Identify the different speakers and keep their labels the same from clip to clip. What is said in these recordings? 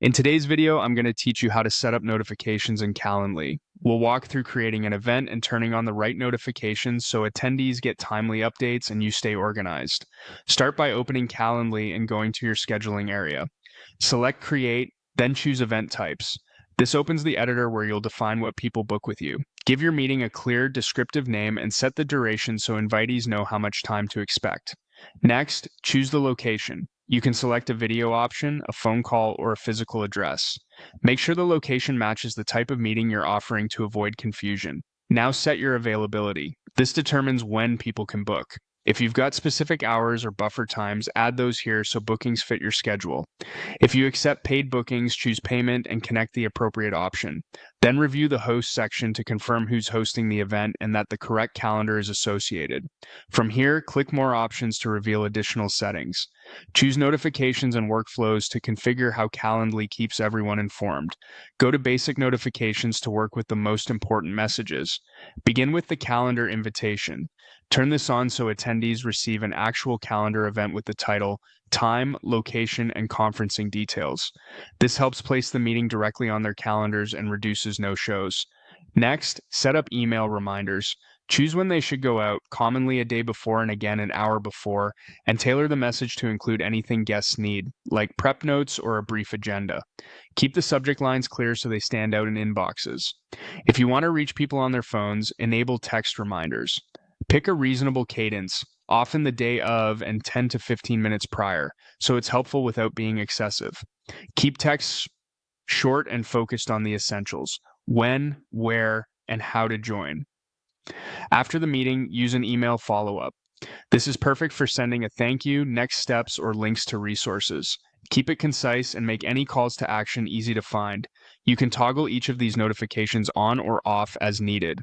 Speaker 1: In today's video, I'm going to teach you how to set up notifications in Calendly. We'll walk through creating an event and turning on the right notifications so attendees get timely updates and you stay organized. Start by opening Calendly and going to your scheduling area. Select Create, then choose Event Types. This opens the editor where you'll define what people book with you. Give your meeting a clear, descriptive name and set the duration so invitees know how much time to expect. Next, choose the location. You can select a video option, a phone call, or a physical address. Make sure the location matches the type of meeting you're offering to avoid confusion. Now set your availability. This determines when people can book. If you've got specific hours or buffer times, add those here so bookings fit your schedule. If you accept paid bookings, choose payment and connect the appropriate option. Then review the host section to confirm who's hosting the event and that the correct calendar is associated. From here, click More Options to reveal additional settings. Choose Notifications and Workflows to configure how Calendly keeps everyone informed. Go to Basic Notifications to work with the most important messages. Begin with the calendar invitation. Turn this on so attendees receive an actual calendar event with the title, time, location, and conferencing details. This helps place the meeting directly on their calendars and reduces no-shows. Next, set up email reminders. Choose when they should go out, commonly a day before and again an hour before, and tailor the message to include anything guests need, like prep notes or a brief agenda. Keep the subject lines clear so they stand out in inboxes. If you want to reach people on their phones, enable text reminders. Pick a reasonable cadence, often the day of and 10 to 15 minutes prior, so it's helpful without being excessive. Keep texts short and focused on the essentials: when, where, and how to join. After the meeting, use an email follow-up. This is perfect for sending a thank you, next steps, or links to resources. Keep it concise and make any calls to action easy to find. You can toggle each of these notifications on or off as needed.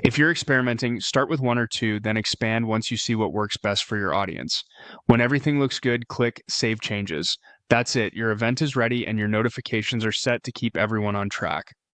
Speaker 1: If you're experimenting, start with one or two, then expand once you see what works best for your audience. When everything looks good, click Save Changes. That's it, your event is ready and your notifications are set to keep everyone on track.